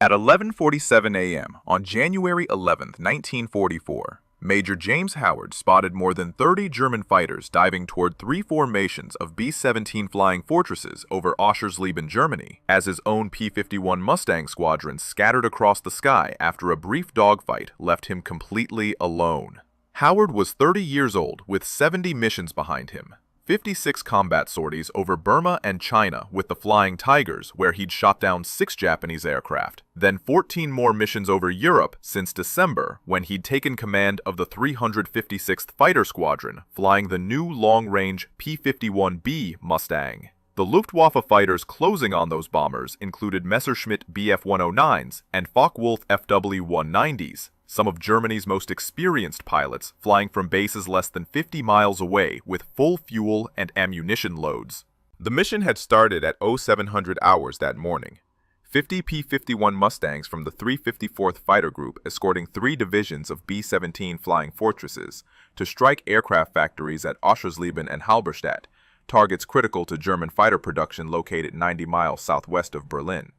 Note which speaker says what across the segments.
Speaker 1: At 11:47 a.m. on January 11, 1944, Major James Howard spotted more than 30 German fighters diving toward three formations of B-17 flying fortresses over Oschersleben, Germany, as his own P-51 Mustang squadron scattered across the sky after a brief dogfight left him completely alone. Howard was 30 years old with 70 missions behind him. 56 combat sorties over Burma and China with the Flying Tigers, where he'd shot down 6 Japanese aircraft, then 14 more missions over Europe since December, when he'd taken command of the 356th Fighter Squadron, flying the new long-range P-51 Mustang. The Luftwaffe fighters closing on those bombers included Messerschmitt Bf-109s and Focke-Wulf FW-190s, some of Germany's most experienced pilots flying from bases less than 50 miles away with full fuel and ammunition loads. The mission had started at 0700 hours that morning. 50 P-51 Mustangs from the 354th Fighter Group escorting 3 divisions of B-17 flying fortresses to strike aircraft factories at Oschersleben and Halberstadt, targets critical to German fighter production located 90 miles southwest of Berlin.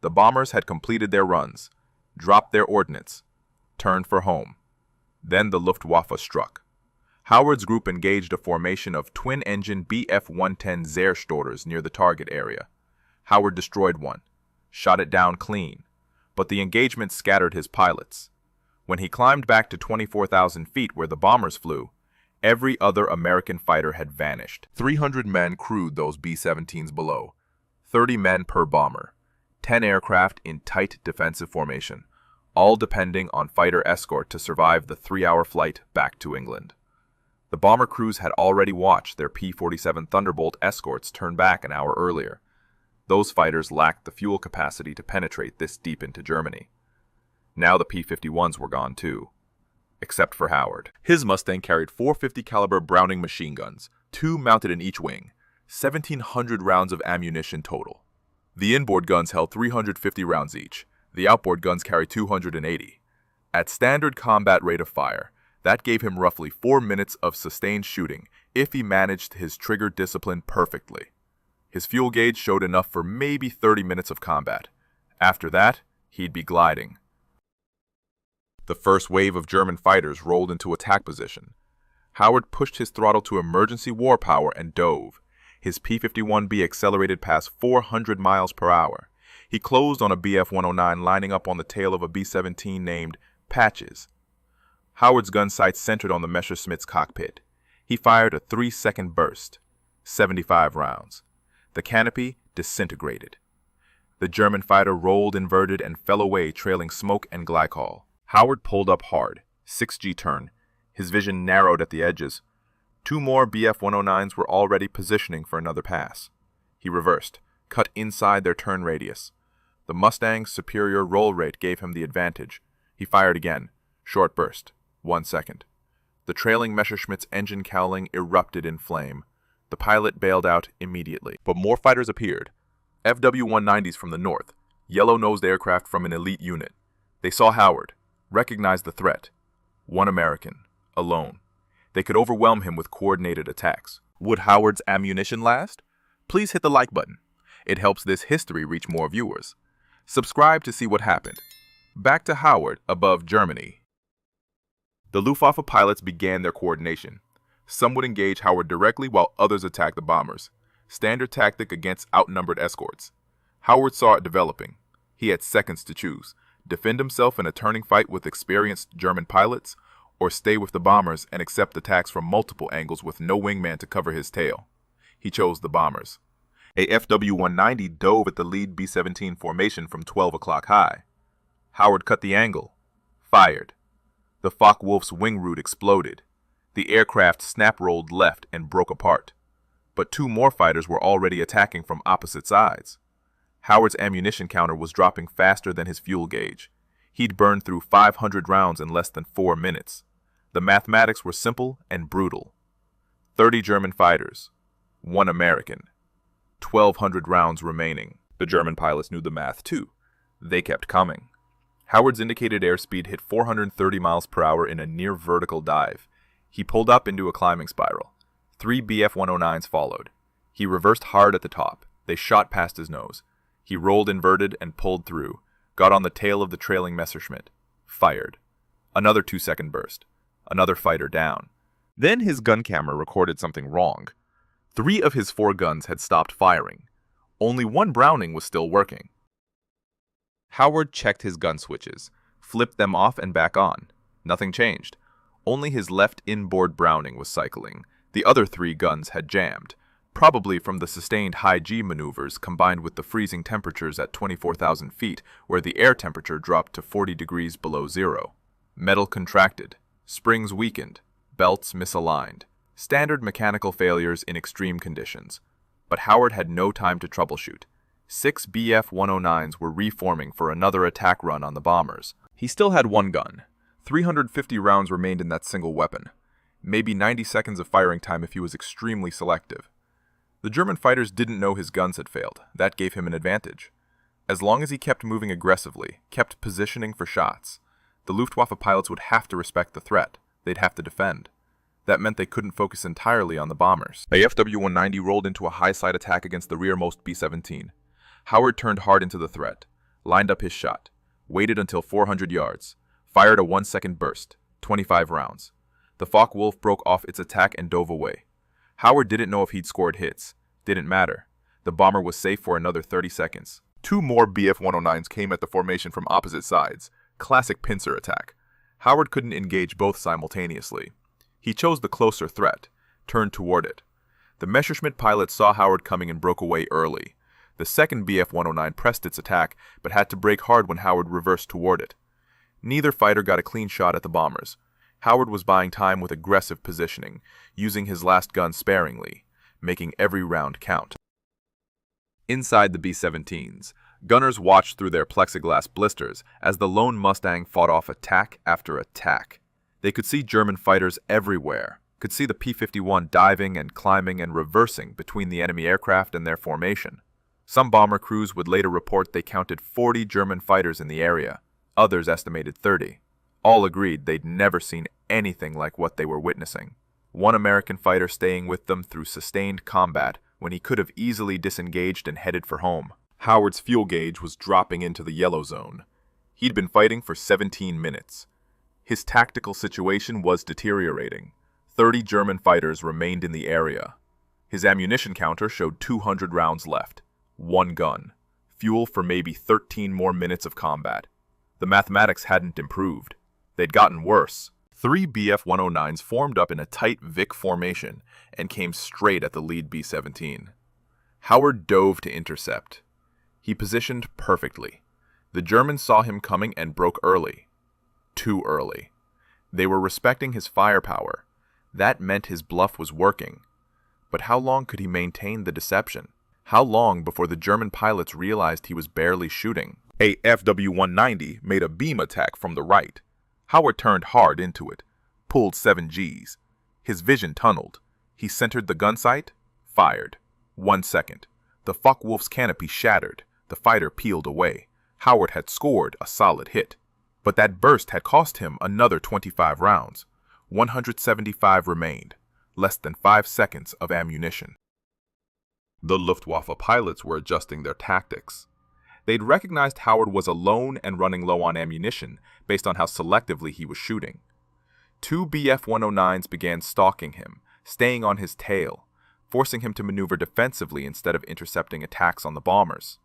Speaker 1: The bombers had completed their runs, dropped their ordnance, turned for home. Then the Luftwaffe struck. Howard's group engaged a formation of twin-engine Bf-110 Zerstörer near the target area. Howard destroyed one, shot it down clean, but the engagement scattered his pilots. When he climbed back to 24,000 feet where the bombers flew, every other American fighter had vanished. 300 men crewed those B-17s below, 30 men per bomber, 10 aircraft in tight defensive formation, all depending on fighter escort to survive the 3-hour flight back to England. The bomber crews had already watched their P-47 Thunderbolt escorts turn back an hour earlier. Those fighters lacked the fuel capacity to penetrate this deep into Germany. Now the P-51s were gone too, except for Howard. His Mustang carried 450 caliber Browning machine guns, 2 mounted in each wing, 1,700 rounds of ammunition total. The inboard guns held 350 rounds each. The outboard guns carried 280. At standard combat rate of fire, that gave him roughly 4 minutes of sustained shooting if he managed his trigger discipline perfectly. His fuel gauge showed enough for maybe 30 minutes of combat. After that, he'd be gliding. The first wave of German fighters rolled into attack position. Howard pushed his throttle to emergency war power and dove. His P-51B accelerated past 400 miles per hour. He closed on a Bf-109 lining up on the tail of a B-17 named Patches. Howard's gun sights centered on the Messerschmitt's cockpit. He fired a 3-second burst, 75 rounds. The canopy disintegrated. The German fighter rolled inverted and fell away trailing smoke and glycol. Howard pulled up hard, 6G turn. His vision narrowed at the edges. 2 more Bf-109s were already positioning for another pass. He reversed, cut inside their turn radius. The Mustang's superior roll rate gave him the advantage. He fired again. Short burst. 1 second. The trailing Messerschmitt's engine cowling erupted in flame. The pilot bailed out immediately. But more fighters appeared. FW-190s from the north, yellow-nosed aircraft from an elite unit. They saw Howard, recognized the threat. 1 American, alone. They could overwhelm him with coordinated attacks. Would Howard's ammunition last? Please hit the like button. It helps this history reach more viewers. Subscribe to see what happened. Back to Howard above Germany. The Luftwaffe pilots began their coordination. Some would engage Howard directly while others attacked the bombers. Standard tactic against outnumbered escorts. Howard saw it developing. He had seconds to choose. Defend himself in a turning fight with experienced German pilots, or stay with the bombers and accept attacks from multiple angles with no wingman to cover his tail. He chose the bombers. A FW-190 dove at the lead B-17 formation from 12 o'clock high. Howard cut the angle. Fired. The Focke-Wulf's wing root exploded. The aircraft snap-rolled left and broke apart. But 2 more fighters were already attacking from opposite sides. Howard's ammunition counter was dropping faster than his fuel gauge. He'd burned through 500 rounds in less than 4 minutes. The mathematics were simple and brutal. 30 German fighters, 1 American. 1,200 rounds remaining. The German pilots knew the math too. They kept coming. Howard's indicated airspeed hit 430 miles per hour in a near vertical dive. He pulled up into a climbing spiral. 3 Bf-109s followed. He reversed hard at the top. They shot past his nose. He rolled inverted and pulled through. got on the tail of the trailing Messerschmitt, fired. Another 2-second burst. Another fighter down. Then his gun camera recorded something wrong. 3 of his 4 guns had stopped firing. Only 1 Browning was still working. Howard checked his gun switches, flipped them off and back on. Nothing changed. Only his left inboard Browning was cycling. The other 3 guns had jammed, probably from the sustained high G maneuvers combined with the freezing temperatures at 24,000 feet, where the air temperature dropped to 40 degrees below zero. Metal contracted, springs weakened, belts misaligned. Standard mechanical failures in extreme conditions. But Howard had no time to troubleshoot. 6 Bf-109s were reforming for another attack run on the bombers. He still had 1 gun. 350 rounds remained in that single weapon. Maybe 90 seconds of firing time if he was extremely selective. The German fighters didn't know his guns had failed. That gave him an advantage. As long as he kept moving aggressively, kept positioning for shots, the Luftwaffe pilots would have to respect the threat. They'd have to defend. That meant they couldn't focus entirely on the bombers. A FW-190 rolled into a high-side attack against the rearmost B-17. Howard turned hard into the threat, lined up his shot, waited until 400 yards, fired a 1-second burst, 25 rounds. The Focke-Wulf broke off its attack and dove away. Howard didn't know if he'd scored hits. Didn't matter. The bomber was safe for another 30 seconds. 2 more Bf-109s came at the formation from opposite sides. Classic pincer attack. Howard couldn't engage both simultaneously. He chose the closer threat, turned toward it. The Messerschmitt pilot saw Howard coming and broke away early. The second Bf-109 pressed its attack, but had to brake hard when Howard reversed toward it. Neither fighter got a clean shot at the bombers. Howard was buying time with aggressive positioning, using his last gun sparingly, making every round count. Inside the B-17s, gunners watched through their plexiglass blisters as the lone Mustang fought off attack after attack. They could see German fighters everywhere, could see the P-51 diving and climbing and reversing between the enemy aircraft and their formation. Some bomber crews would later report they counted 40 German fighters in the area. Others estimated 30. All agreed they'd never seen anything like what they were witnessing. One American fighter staying with them through sustained combat when he could have easily disengaged and headed for home. Howard's fuel gauge was dropping into the yellow zone. He'd been fighting for 17 minutes. His tactical situation was deteriorating. 30 German fighters remained in the area. His ammunition counter showed 200 rounds left. 1 gun. Fuel for maybe 13 more minutes of combat. The mathematics hadn't improved. They'd gotten worse. 3 Bf-109s formed up in a tight Vic formation and came straight at the lead B-17. Howard dove to intercept. He positioned perfectly. The Germans saw him coming and broke early. Too early. They were respecting his firepower. That meant his bluff was working. But how long could he maintain the deception? How long before the German pilots realized he was barely shooting? A FW-190 made a beam attack from the right. Howard turned hard into it, pulled 7 Gs. His vision tunneled. He centered the gun sight, fired. 1 second. The Focke-Wulf's canopy shattered. The fighter peeled away. Howard had scored a solid hit. But that burst had cost him another 25 rounds. 175 remained. Less than 5 seconds of ammunition. The Luftwaffe pilots were adjusting their tactics. They'd recognized Howard was alone and running low on ammunition based on how selectively he was shooting. 2 Bf-109s began stalking him, staying on his tail, forcing him to maneuver defensively instead of intercepting attacks on the bombers.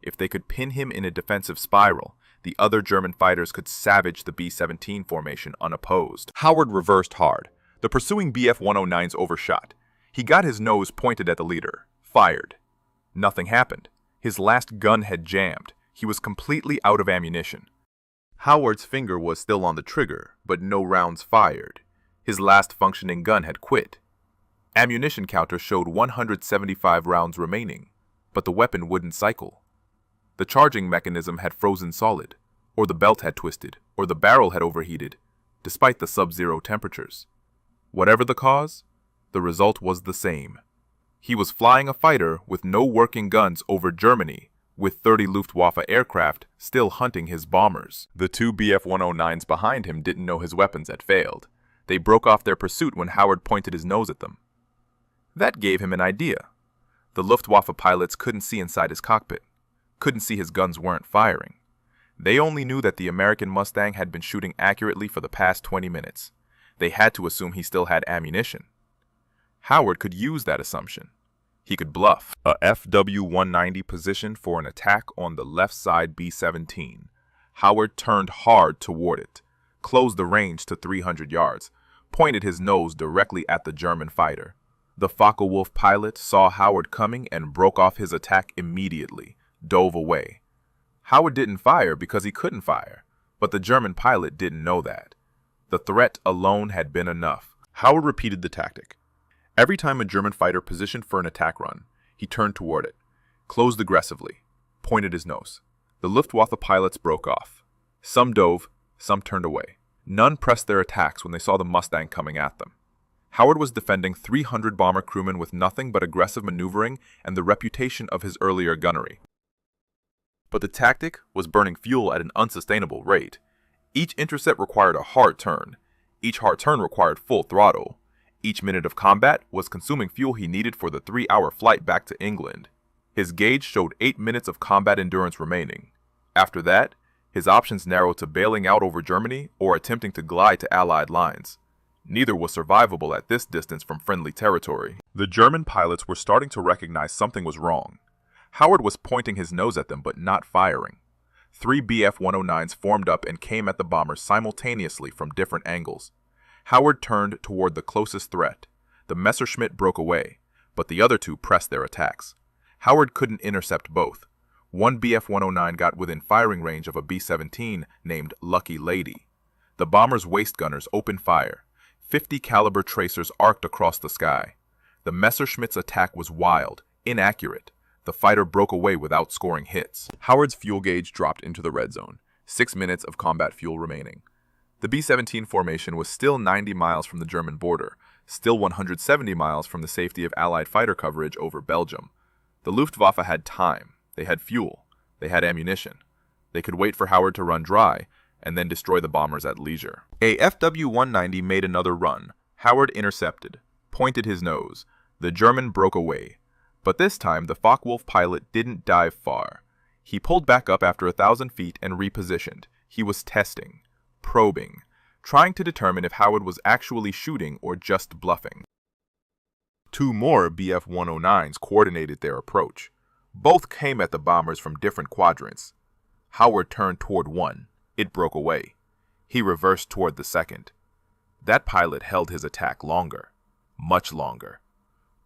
Speaker 1: If they could pin him in a defensive spiral, the other German fighters could savage the B-17 formation unopposed. Howard reversed hard. The pursuing Bf-109s overshot. He got his nose pointed at the leader, fired. Nothing happened. His last gun had jammed. He was completely out of ammunition. Howard's finger was still on the trigger, but no rounds fired. His last functioning gun had quit. Ammunition counter showed 175 rounds remaining, but the weapon wouldn't cycle. The charging mechanism had frozen solid, or the belt had twisted, or the barrel had overheated, despite the sub-zero temperatures. Whatever the cause, the result was the same. He was flying a fighter with no working guns over Germany, with 30 Luftwaffe aircraft still hunting his bombers. The 2 Bf-109s behind him didn't know his weapons had failed. They broke off their pursuit when Howard pointed his nose at them. That gave him an idea. The Luftwaffe pilots couldn't see inside his cockpit, couldn't see his guns weren't firing. They only knew that the American Mustang had been shooting accurately for the past 20 minutes. They had to assume he still had ammunition. Howard could use that assumption. He could bluff a FW-190 position for an attack on the left side B-17. Howard turned hard toward it, closed the range to 300 yards, pointed his nose directly at the German fighter. The Focke-Wulf pilot saw Howard coming and broke off his attack immediately, dove away. Howard didn't fire because he couldn't fire, but the German pilot didn't know that. The threat alone had been enough. Howard repeated the tactic. Every time a German fighter positioned for an attack run, he turned toward it, closed aggressively, pointed his nose. The Luftwaffe pilots broke off. Some dove, some turned away. None pressed their attacks when they saw the Mustang coming at them. Howard was defending 300 bomber crewmen with nothing but aggressive maneuvering and the reputation of his earlier gunnery. But the tactic was burning fuel at an unsustainable rate. Each intercept required a hard turn. Each hard turn required full throttle. Each minute of combat was consuming fuel he needed for the 3-hour flight back to England. His gauge showed 8 minutes of combat endurance remaining. After that, his options narrowed to bailing out over Germany or attempting to glide to Allied lines. Neither was survivable at this distance from friendly territory. The German pilots were starting to recognize something was wrong. Howard was pointing his nose at them but not firing. 3 Bf-109s formed up and came at the bombers simultaneously from different angles. Howard turned toward the closest threat. The Messerschmitt broke away, but the other two pressed their attacks. Howard couldn't intercept both. One Bf-109 got within firing range of a B-17 named Lucky Lady. The bomber's waist gunners opened fire. 50 caliber tracers arced across the sky. The Messerschmitt's attack was wild, inaccurate. The fighter broke away without scoring hits. Howard's fuel gauge dropped into the red zone. 6 minutes of combat fuel remaining. The B-17 formation was still 90 miles from the German border, still 170 miles from the safety of Allied fighter coverage over Belgium. The Luftwaffe had time, they had fuel, they had ammunition. They could wait for Howard to run dry, and then destroy the bombers at leisure. A FW-190 made another run. Howard intercepted, pointed his nose. The German broke away. But this time, the Focke-Wulf pilot didn't dive far. He pulled back up after 1,000 feet and repositioned. He was testing, probing, trying to determine if Howard was actually shooting or just bluffing. 2 more Bf-109s coordinated their approach. Both came at the bombers from different quadrants. Howard turned toward one. It broke away. He reversed toward the second. That pilot held his attack longer, much longer,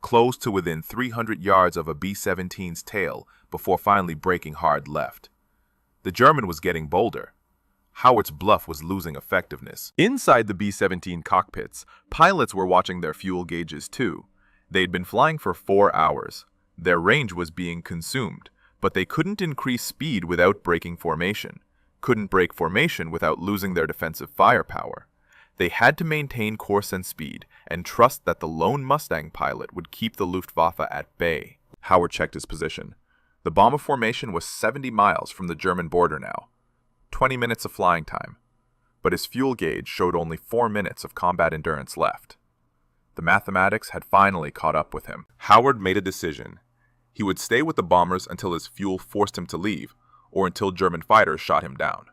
Speaker 1: close to within 300 yards of a B-17's tail before finally breaking hard left. The German was getting bolder. Howard's bluff was losing effectiveness. Inside the B-17 cockpits, pilots were watching their fuel gauges too. They'd been flying for 4 hours. Their range was being consumed, but they couldn't increase speed without breaking formation, couldn't break formation without losing their defensive firepower. They had to maintain course and speed and trust that the lone Mustang pilot would keep the Luftwaffe at bay. Howard checked his position. The bomber formation was 70 miles from the German border now. 20 minutes of flying time, but his fuel gauge showed only 4 minutes of combat endurance left. The mathematics had finally caught up with him. Howard made a decision. He would stay with the bombers until his fuel forced him to leave, or until German fighters shot him down.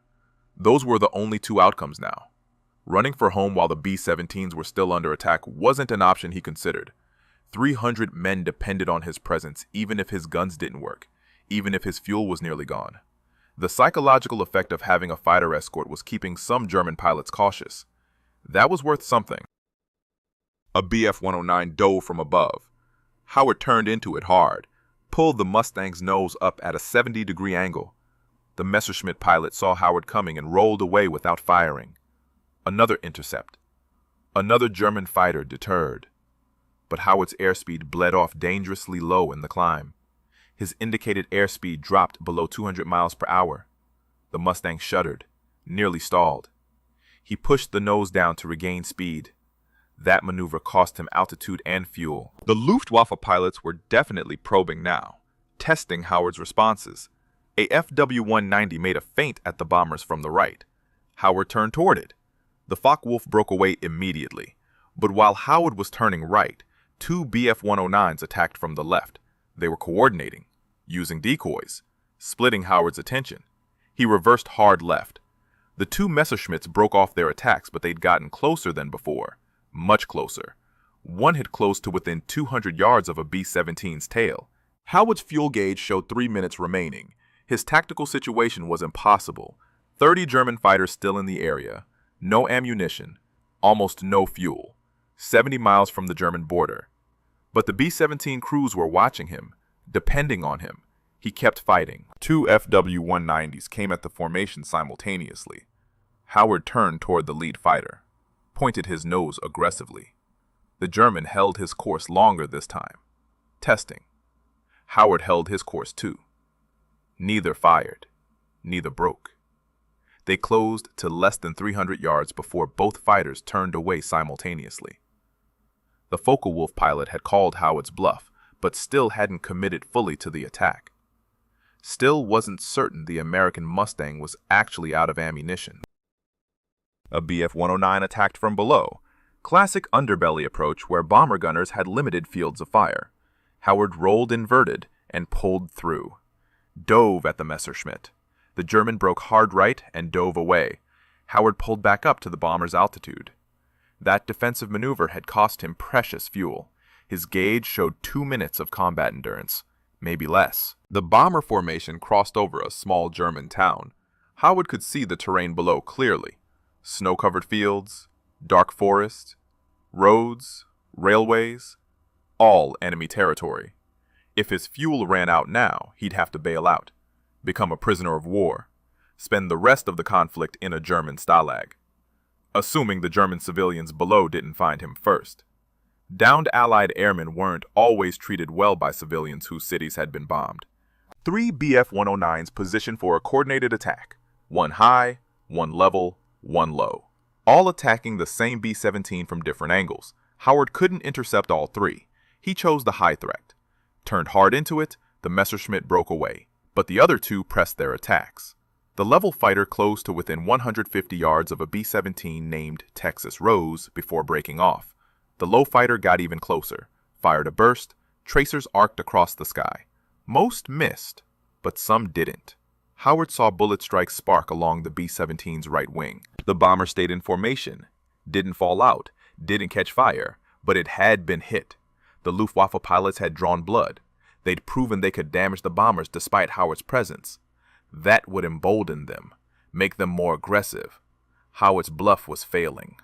Speaker 1: Those were the only 2 outcomes now. Running for home while the B-17s were still under attack wasn't an option he considered. 300 men depended on his presence even if his guns didn't work, even if his fuel was nearly gone. The psychological effect of having a fighter escort was keeping some German pilots cautious. That was worth something. A Bf-109 dove from above. Howard turned into it hard, pulled the Mustang's nose up at a 70-degree angle. The Messerschmitt pilot saw Howard coming and rolled away without firing. Another intercept. Another German fighter deterred. But Howard's airspeed bled off dangerously low in the climb. His indicated airspeed dropped below 200 miles per hour. The Mustang shuddered, nearly stalled. He pushed the nose down to regain speed. That maneuver cost him altitude and fuel. The Luftwaffe pilots were definitely probing now, testing Howard's responses. A FW-190 made a feint at the bombers from the right. Howard turned toward it. The Focke-Wulf broke away immediately. But while Howard was turning right, 2 Bf-109s attacked from the left. They were coordinating, using decoys, splitting Howard's attention. He reversed hard left. The two Messerschmitts broke off their attacks, but they'd gotten closer than before. Much closer. One had closed to within 200 yards of a B-17's tail. Howard's fuel gauge showed 3 minutes remaining. His tactical situation was impossible. 30 German fighters still in the area. No ammunition. Almost no fuel. 70 miles from the German border. But the B-17 crews were watching him, depending on him. He kept fighting. Two FW-190s came at the formation simultaneously. Howard turned toward the lead fighter, pointed his nose aggressively. The German held his course longer this time. Testing. Howard held his course too. Neither fired. Neither broke. They closed to less than 300 yards before both fighters turned away simultaneously. The Focke-Wulf pilot had called Howard's bluff, but still hadn't committed fully to the attack. Still wasn't certain the American Mustang was actually out of ammunition. A Bf-109 attacked from below. Classic underbelly approach where bomber gunners had limited fields of fire. Howard rolled inverted and pulled through. Dove at the Messerschmitt. The German broke hard right and dove away. Howard pulled back up to the bomber's altitude. That defensive maneuver had cost him precious fuel. His gauge showed 2 minutes of combat endurance, maybe less. The bomber formation crossed over a small German town. Howard could see the terrain below clearly. Snow-covered fields, dark forest, roads, railways, all enemy territory. If his fuel ran out now, he'd have to bail out, become a prisoner of war, spend the rest of the conflict in a German stalag. Assuming the German civilians below didn't find him first. Downed Allied airmen weren't always treated well by civilians whose cities had been bombed. 3 Bf-109s positioned for a coordinated attack. One high, one level, one low. All attacking the same B-17 from different angles. Howard couldn't intercept all three. He chose the high threat. Turned hard into it, the Messerschmitt broke away. But the other two pressed their attacks. The level fighter closed to within 150 yards of a B-17 named Texas Rose before breaking off. The low fighter got even closer, fired a burst, tracers arced across the sky. Most missed, but some didn't. Howard saw bullet strikes spark along the B-17's right wing. The bomber stayed in formation, didn't fall out, didn't catch fire, but it had been hit. The Luftwaffe pilots had drawn blood. They'd proven they could damage the bombers despite Howard's presence. That would embolden them, make them more aggressive. Howard's bluff was failing.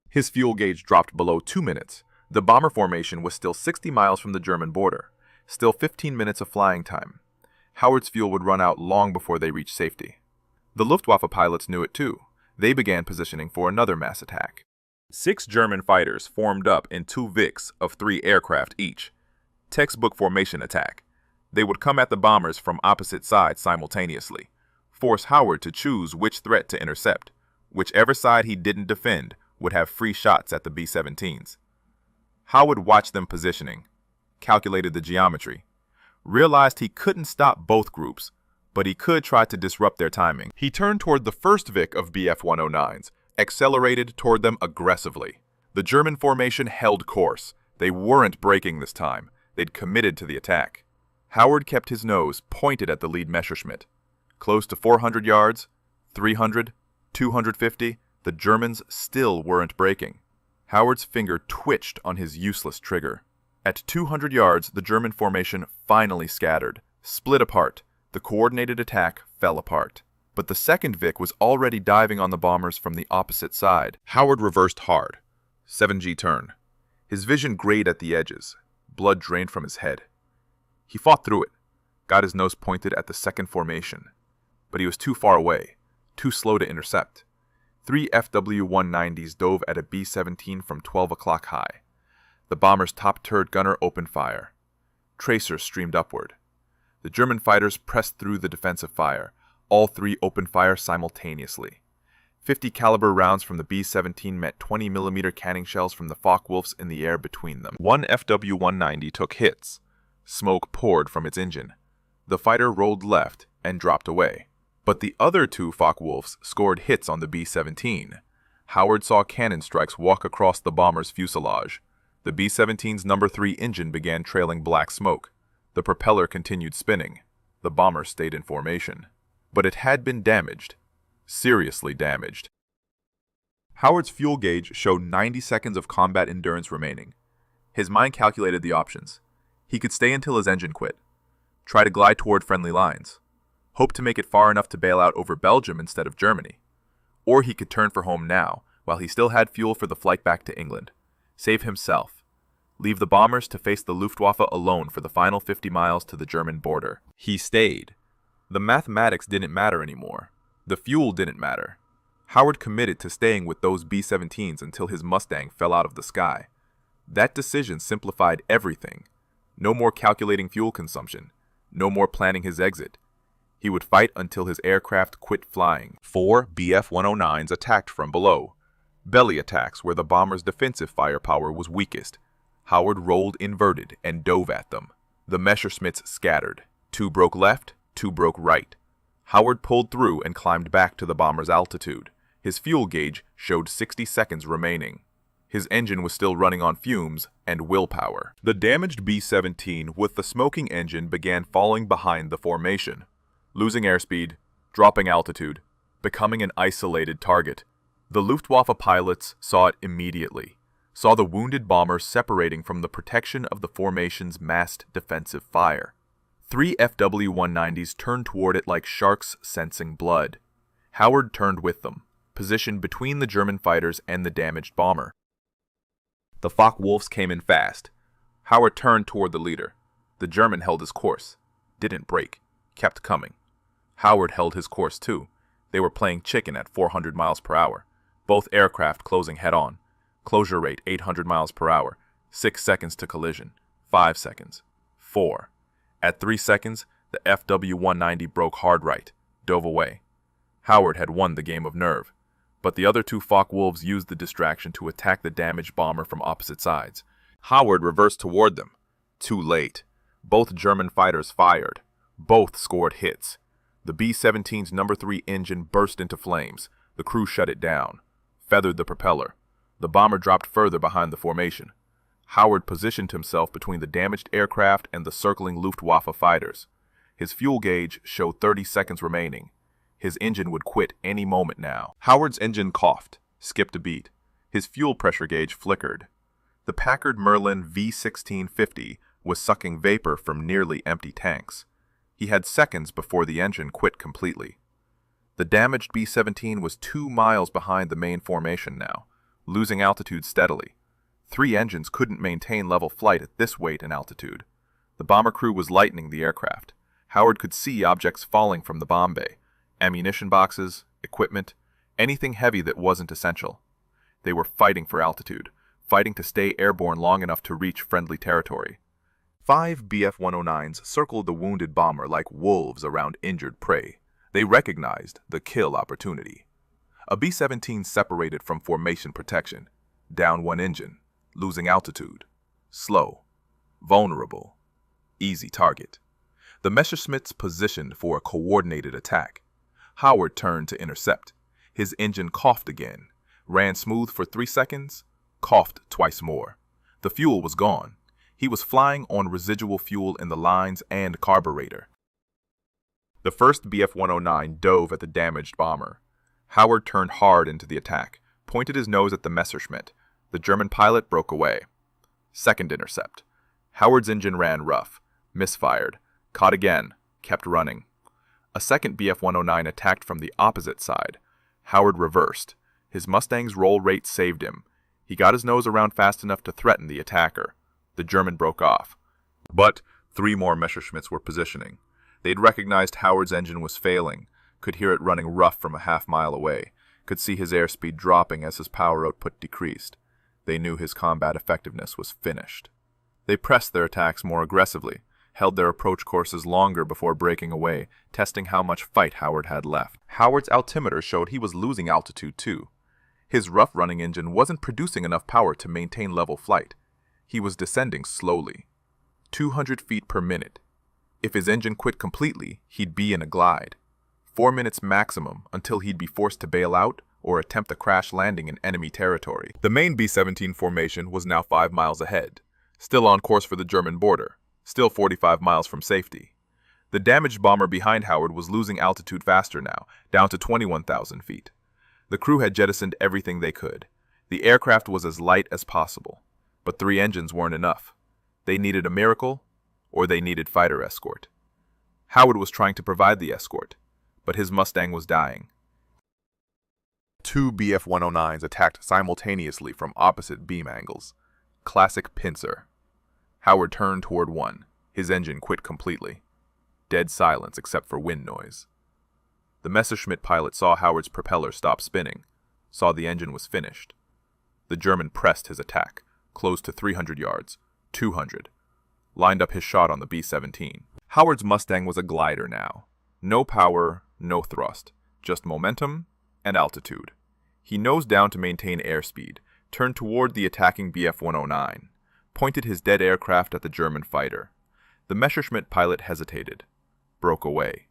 Speaker 1: His fuel gauge dropped below 2 minutes. The bomber formation was still 60 miles from the German border. Still 15 minutes of flying time. Howard's fuel would run out long before they reached safety. The Luftwaffe pilots knew it too. They began positioning for another mass attack. 6 German fighters formed up in 2 Vics of 3 aircraft each. Textbook formation attack. They would come at the bombers from opposite sides simultaneously. Force Howard to choose which threat to intercept. Whichever side he didn't defend would have free shots at the B-17s. Howard watched them positioning, calculated the geometry, realized he couldn't stop both groups, but he could try to disrupt their timing. He turned toward the first Vic of Bf-109s, accelerated toward them aggressively. The German formation held course. They weren't breaking this time. They'd committed to the attack. Howard kept his nose pointed at the lead Messerschmitt. Close to 400 yards, 300, 250, the Germans still weren't breaking. Howard's finger twitched on his useless trigger. At 200 yards, the German formation finally scattered, split apart. The coordinated attack fell apart. But the second Vic was already diving on the bombers from the opposite side. Howard reversed hard. 7G turn. His vision grayed at the edges. Blood drained from his head. He fought through it, got his nose pointed at the second formation. But he was too far away, too slow to intercept. 3 FW-190s dove at a B-17 from 12 o'clock high. The bomber's top turret gunner opened fire. Tracers streamed upward. The German fighters pressed through the defensive fire. All 3 opened fire simultaneously. 50 caliber rounds from the B-17 met 20 mm cannon shells from the Focke-Wulfs in the air between them. One FW-190 took hits. Smoke poured from its engine. The fighter rolled left and dropped away. But the other 2 Focke-Wulfs scored hits on the B-17. Howard saw cannon strikes walk across the bomber's fuselage. The B-17's number 3 engine began trailing black smoke. The propeller continued spinning. The bomber stayed in formation. but it had been damaged. Seriously damaged. Howard's fuel gauge showed 90 seconds of combat endurance remaining. His mind calculated the options. He could stay until his engine quit, try to glide toward friendly lines, hope to make it far enough to bail out over Belgium instead of Germany. Or he could turn for home now, while he still had fuel for the flight back to England. Save himself. Leave the bombers to face the Luftwaffe alone for the final 50 miles to the German border. He stayed. The mathematics didn't matter anymore. The fuel didn't matter. Howard committed to staying with those B-17s until his Mustang fell out of the sky. That decision simplified everything. No more calculating fuel consumption. No more planning his exit. He would fight until his aircraft quit flying. 4 Bf-109s attacked from below. Belly attacks where the bomber's defensive firepower was weakest. Howard rolled inverted and dove at them. The Messerschmitts scattered. 2 broke left, 2 broke right. Howard pulled through and climbed back to the bomber's altitude. His fuel gauge showed 60 seconds remaining. His engine was still running on fumes and willpower. The damaged B-17 with the smoking engine began falling behind the formation, losing airspeed, dropping altitude, becoming an isolated target. The Luftwaffe pilots saw it immediately, saw the wounded bomber separating from the protection of the formation's massed defensive fire. 3 FW-190s turned toward it like sharks sensing blood. Howard turned with them, positioned between the German fighters and the damaged bomber. The Focke-Wulfs came in fast. Howard turned toward the leader. The German held his course, didn't break, kept coming. Howard held his course too. They were playing chicken at 400 miles per hour. Both aircraft closing head-on. Closure rate 800 miles per hour. 6 seconds to collision. 5 seconds. 4. At 3 seconds, the FW-190 broke hard right, dove away. Howard had won the game of nerve, but the other 2 Focke-Wulfs used the distraction to attack the damaged bomber from opposite sides. Howard reversed toward them. Too late. Both German fighters fired. Both scored hits. The B-17's number 3 engine burst into flames. The crew shut it down, feathered the propeller. The bomber dropped further behind the formation. Howard positioned himself between the damaged aircraft and the circling Luftwaffe fighters. His fuel gauge showed 30 seconds remaining. His engine would quit any moment now. Howard's engine coughed, skipped a beat. His fuel pressure gauge flickered. The Packard Merlin V1650 was sucking vapor from nearly empty tanks. He had seconds before the engine quit completely. The damaged B-17 was 2 miles behind the main formation now, losing altitude steadily. 3 engines couldn't maintain level flight at this weight and altitude. The bomber crew was lightening the aircraft. Howard could see objects falling from the bomb bay. Ammunition boxes, equipment, anything heavy that wasn't essential. They were fighting for altitude, fighting to stay airborne long enough to reach friendly territory. 5 Bf-109s circled the wounded bomber like wolves around injured prey. They recognized the kill opportunity. A B-17 separated from formation protection, down 1 engine, losing altitude, slow, vulnerable, easy target. The Messerschmitts positioned for a coordinated attack. Howard turned to intercept. His engine coughed again, ran smooth for 3 seconds, coughed twice more. The fuel was gone. He was flying on residual fuel in the lines and carburetor. The first Bf-109 dove at the damaged bomber. Howard turned hard into the attack, pointed his nose at the Messerschmitt. The German pilot broke away. Second intercept. Howard's engine ran rough, misfired, caught again, kept running. A second Bf-109 attacked from the opposite side. Howard reversed. His Mustang's roll rate saved him. He got his nose around fast enough to threaten the attacker. The German broke off. But 3 more Messerschmitts were positioning. They'd recognized Howard's engine was failing, could hear it running rough from a half-mile away, could see his airspeed dropping as his power output decreased. They knew his combat effectiveness was finished. They pressed their attacks more aggressively, held their approach courses longer before breaking away, testing how much fight Howard had left. Howard's altimeter showed he was losing altitude too. His rough-running engine wasn't producing enough power to maintain level flight. He was descending slowly, 200 feet per minute. If his engine quit completely, he'd be in a glide. 4 minutes maximum until he'd be forced to bail out or attempt a crash landing in enemy territory. The main B-17 formation was now 5 miles ahead, still on course for the German border, still 45 miles from safety. The damaged bomber behind Howard was losing altitude faster now, down to 21,000 feet. The crew had jettisoned everything they could. The aircraft was as light as possible, but 3 engines weren't enough. They needed a miracle, or they needed fighter escort. Howard was trying to provide the escort, but his Mustang was dying. 2 Bf-109s attacked simultaneously from opposite beam angles. Classic pincer. Howard turned toward one. His engine quit completely. Dead silence except for wind noise. The Messerschmitt pilot saw Howard's propeller stop spinning, saw the engine was finished. The German pressed his attack, closed to 300 yards, 200, lined up his shot on the B-17. Howard's Mustang was a glider now. No power, no thrust, just momentum and altitude. He nosed down to maintain airspeed, turned toward the attacking Bf-109, pointed his dead aircraft at the German fighter. The Messerschmitt pilot hesitated, broke away.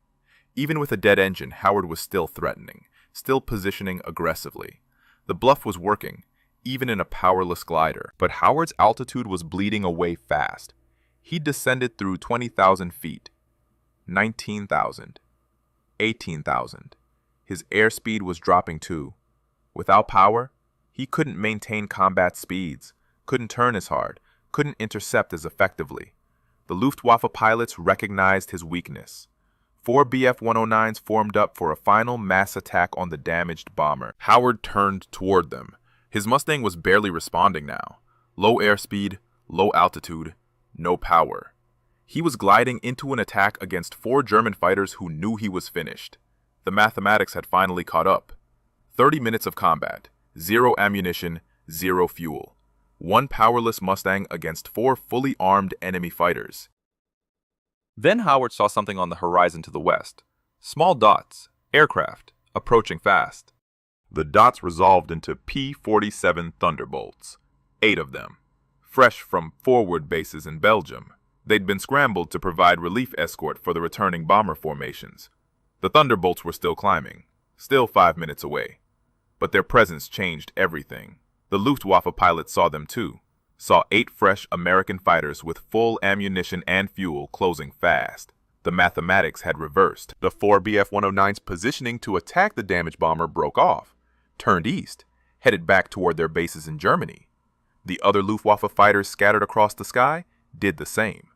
Speaker 1: Even with a dead engine, Howard was still threatening, still positioning aggressively. The bluff was working, even in a powerless glider, but Howard's altitude was bleeding away fast. He descended through 20,000 feet, 19,000, 18,000. His airspeed was dropping too. Without power, he couldn't maintain combat speeds, couldn't turn as hard, couldn't intercept as effectively. The Luftwaffe pilots recognized his weakness. 4 Bf-109s formed up for a final mass attack on the damaged bomber. Howard turned toward them. His Mustang was barely responding now. Low airspeed, low altitude, no power. He was gliding into an attack against 4 German fighters who knew he was finished. The mathematics had finally caught up. 30 minutes of combat, 0 ammunition, 0 fuel. 1 powerless Mustang against 4 fully armed enemy fighters. Then Howard saw something on the horizon to the west. Small dots, aircraft, approaching fast. The dots resolved into P-47 Thunderbolts, 8 of them, fresh from forward bases in Belgium. They'd been scrambled to provide relief escort for the returning bomber formations. The Thunderbolts were still climbing, still 5 minutes away. But their presence changed everything. The Luftwaffe pilots saw them too, saw 8 fresh American fighters with full ammunition and fuel closing fast. The mathematics had reversed. The 4 Bf-109s positioning to attack the damaged bomber broke off, turned east, headed back toward their bases in Germany. The other Luftwaffe fighters scattered across the sky did the same.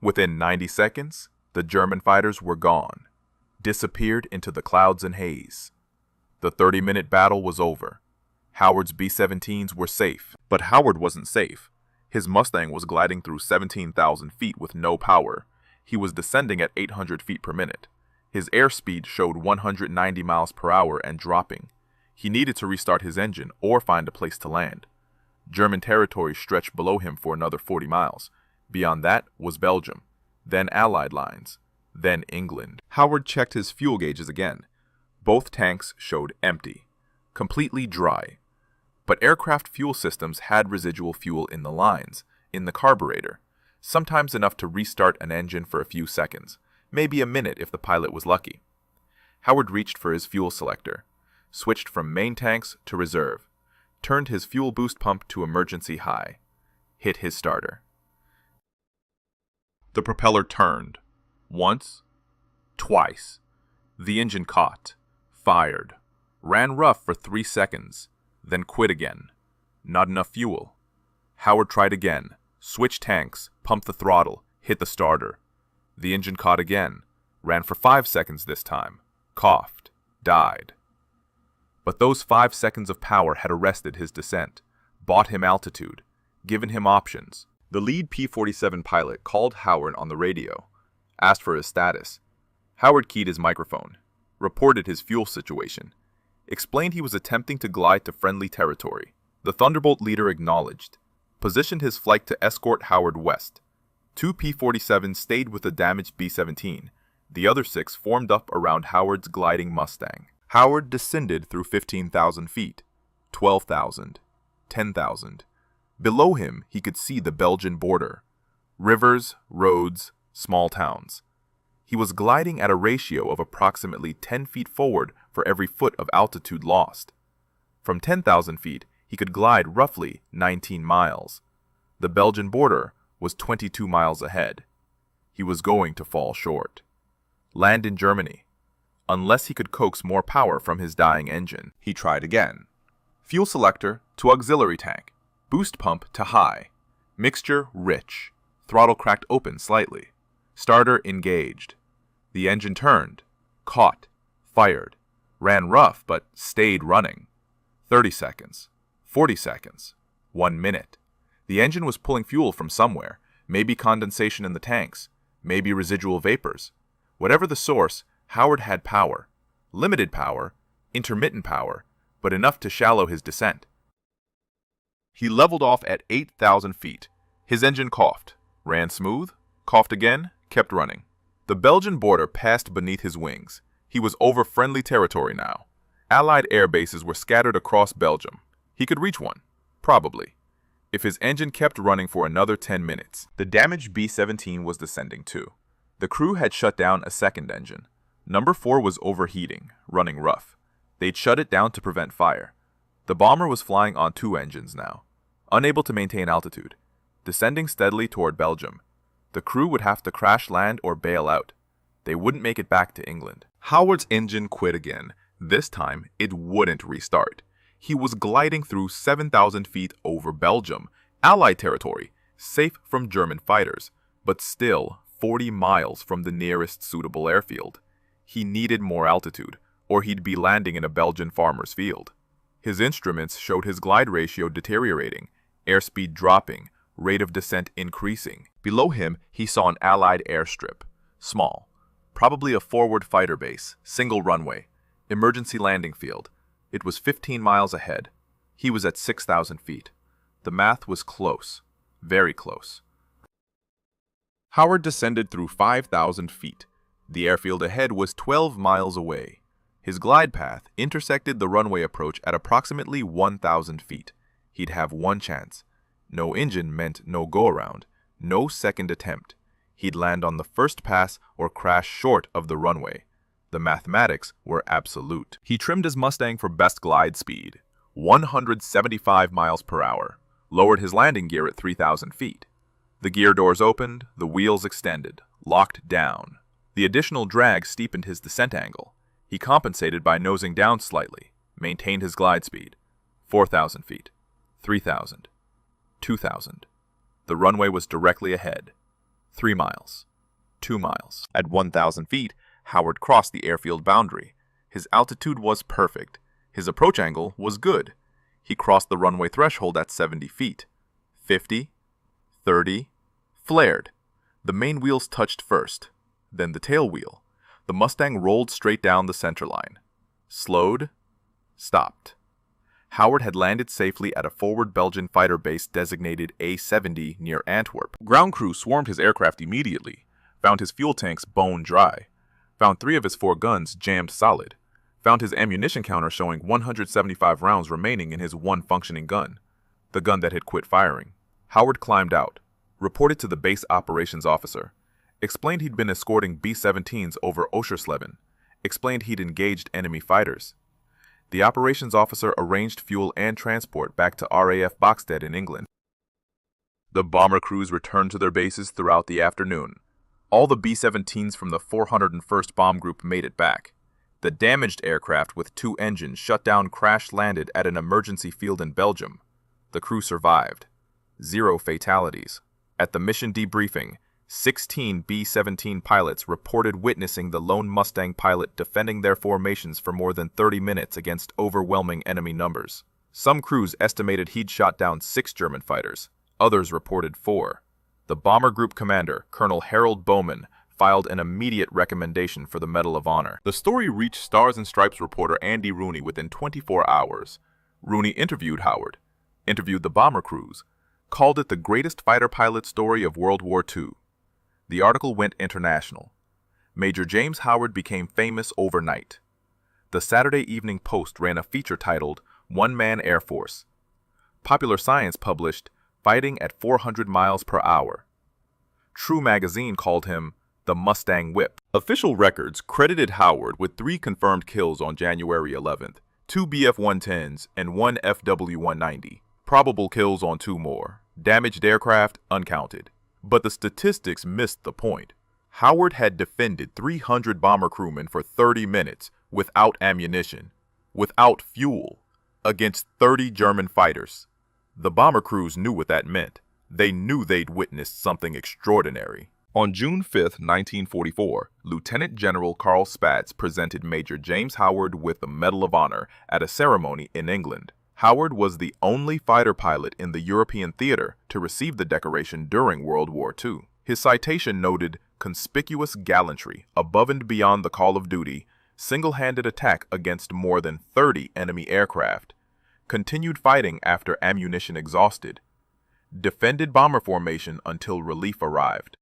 Speaker 1: Within 90 seconds, the German fighters were gone, disappeared into the clouds and haze. The 30-minute battle was over. Howard's B-17s were safe, but Howard wasn't safe. His Mustang was gliding through 17,000 feet with no power. He was descending at 800 feet per minute. His airspeed showed 190 miles per hour and dropping. He needed to restart his engine or find a place to land. German territory stretched below him for another 40 miles. Beyond that was Belgium, then Allied lines, then England. Howard checked his fuel gauges again. Both tanks showed empty, completely dry. But aircraft fuel systems had residual fuel in the lines, in the carburetor, sometimes enough to restart an engine for a few seconds, maybe a minute if the pilot was lucky. Howard reached for his fuel selector, switched from main tanks to reserve, turned his fuel boost pump to emergency high, hit his starter. The propeller turned. Once, twice. The engine caught, fired, ran rough for 3 seconds, then quit again. Not enough fuel. Howard tried again, switched tanks, pumped the throttle, hit the starter. The engine caught again, ran for 5 seconds this time, coughed, died. But those 5 seconds of power had arrested his descent, bought him altitude, given him options. The lead P-47 pilot called Howard on the radio, asked for his status. Howard keyed his microphone, reported his fuel situation, explained he was attempting to glide to friendly territory. The Thunderbolt leader acknowledged, positioned his flight to escort Howard west. 2 P-47s stayed with the damaged B-17. The other 6 formed up around Howard's gliding Mustang. Howard descended through 15,000 feet, 12,000, 10,000. Below him, he could see the Belgian border. Rivers, roads, small towns. He was gliding at a ratio of approximately 10 feet forward for every foot of altitude lost. From 10,000 feet, he could glide roughly 19 miles. The Belgian border was 22 miles ahead. He was going to fall short. Land in Germany. Unless he could coax more power from his dying engine, he tried again. Fuel selector to auxiliary tank. Boost pump to high. Mixture rich. Throttle cracked open slightly. Starter engaged. The engine turned, caught, fired, ran rough but stayed running. 30 seconds, 40 seconds, 1 minute. The engine was pulling fuel from somewhere, maybe condensation in the tanks, maybe residual vapors. Whatever the source, Howard had power. Limited power, intermittent power, but enough to shallow his descent. He leveled off at 8,000 feet. His engine coughed, ran smooth, coughed again, kept running. The Belgian border passed beneath his wings. He was over friendly territory now. Allied air bases were scattered across Belgium. He could reach one, probably, if his engine kept running for another 10 minutes. The damaged B-17 was descending too. The crew had shut down a second engine. Number 4 was overheating, running rough. They'd shut it down to prevent fire. The bomber was flying on 2 engines now, unable to maintain altitude, descending steadily toward Belgium. The crew would have to crash land or bail out. They wouldn't make it back to England. Howard's engine quit again. This time, it wouldn't restart. He was gliding through 7,000 feet over Belgium, Allied territory, safe from German fighters, but still 40 miles from the nearest suitable airfield. He needed more altitude, or he'd be landing in a Belgian farmer's field. His instruments showed his glide ratio deteriorating, airspeed dropping, rate of descent increasing. Below him, he saw an Allied airstrip. Small, probably a forward fighter base, single runway, emergency landing field. It was 15 miles ahead. He was at 6,000 feet. The math was close, very close. Howard descended through 5,000 feet. The airfield ahead was 12 miles away. His glide path intersected the runway approach at approximately 1,000 feet. He'd have one chance. No engine meant no go-around, no second attempt. He'd land on the first pass or crash short of the runway. The mathematics were absolute. He trimmed his Mustang for best glide speed, 175 miles per hour, lowered his landing gear at 3,000 feet. The gear doors opened, the wheels extended, locked down. The additional drag steepened his descent angle. He compensated by nosing down slightly, maintained his glide speed. 4,000 feet, 3,000, 2,000. The runway was directly ahead. 3 miles, 2 miles. At 1,000 feet, Howard crossed the airfield boundary. His altitude was perfect. His approach angle was good. He crossed the runway threshold at 70 feet. 50, 30, flared. The main wheels touched first, then the tail wheel. The Mustang rolled straight down the center line. Slowed, stopped. Howard had landed safely at a forward Belgian fighter base designated A-70 near Antwerp. Ground crew swarmed his aircraft immediately, found his fuel tanks bone dry, found 3 of his 4 guns jammed solid, found his ammunition counter showing 175 rounds remaining in his one functioning gun, the gun that had quit firing. Howard climbed out, reported to the base operations officer, explained he'd been escorting B-17s over Oschersleben, explained he'd engaged enemy fighters. The operations officer arranged fuel and transport back to RAF Boxstead in England. The bomber crews returned to their bases throughout the afternoon. All the B-17s from the 401st Bomb Group made it back. The damaged aircraft with 2 engines shut down crash-landed at an emergency field in Belgium. The crew survived. 0 fatalities. At the mission debriefing, 16 B-17 pilots reported witnessing the lone Mustang pilot defending their formations for more than 30 minutes against overwhelming enemy numbers. Some crews estimated he'd shot down 6 German fighters. Others reported 4. The bomber group commander, Colonel Harold Bowman, filed an immediate recommendation for the Medal of Honor. The story reached Stars and Stripes reporter Andy Rooney within 24 hours. Rooney interviewed Howard, interviewed the bomber crews, called it the greatest fighter pilot story of World War II. The article went international. Major James Howard became famous overnight. The Saturday Evening Post ran a feature titled One Man Air Force. Popular Science published Fighting at 400 miles per hour. True magazine called him the Mustang Whip. Official records credited Howard with 3 confirmed kills on January 11th, 2 Bf-110s and 1 FW-190. Probable kills on 2 more. Damaged aircraft uncounted. But the statistics missed the point. Howard had defended 300 bomber crewmen for 30 minutes without ammunition, without fuel, against 30 German fighters. The bomber crews knew what that meant. They knew they'd witnessed something extraordinary. On June 5, 1944, Lieutenant General Carl Spaatz presented Major James Howard with the Medal of Honor at a ceremony in England. Howard was the only fighter pilot in the European theater to receive the decoration during World War II. His citation noted conspicuous gallantry above and beyond the call of duty, single-handed attack against more than 30 enemy aircraft, continued fighting after ammunition exhausted, defended bomber formation until relief arrived.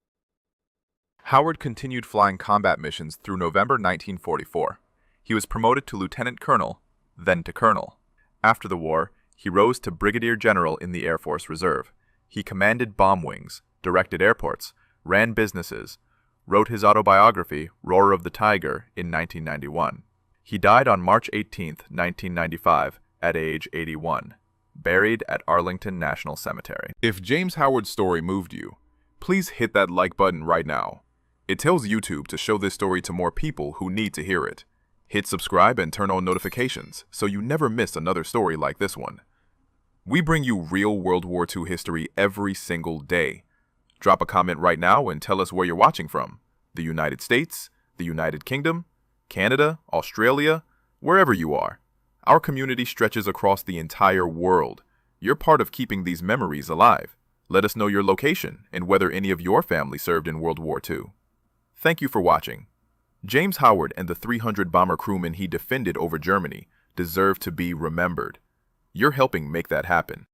Speaker 1: Howard continued flying combat missions through November 1944. He was promoted to lieutenant colonel, then to colonel. After the war, he rose to brigadier general in the Air Force Reserve. He commanded bomb wings, directed airports, ran businesses, wrote his autobiography, Roar of the Tiger, in 1991. He died on March 18, 1995, at age 81, buried at Arlington National Cemetery. If James Howard's story moved you, please hit that like button right now. It tells YouTube to show this story to more people who need to hear it. Hit subscribe and turn on notifications so you never miss another story like this one. We bring you real World War II history every single day. Drop a comment right now and tell us where you're watching from. The United States, the United Kingdom, Canada, Australia, wherever you are. Our community stretches across the entire world. You're part of keeping these memories alive. Let us know your location and whether any of your family served in World War II. Thank you for watching. James Howard and the 300 bomber crewmen he defended over Germany deserve to be remembered. You're helping make that happen.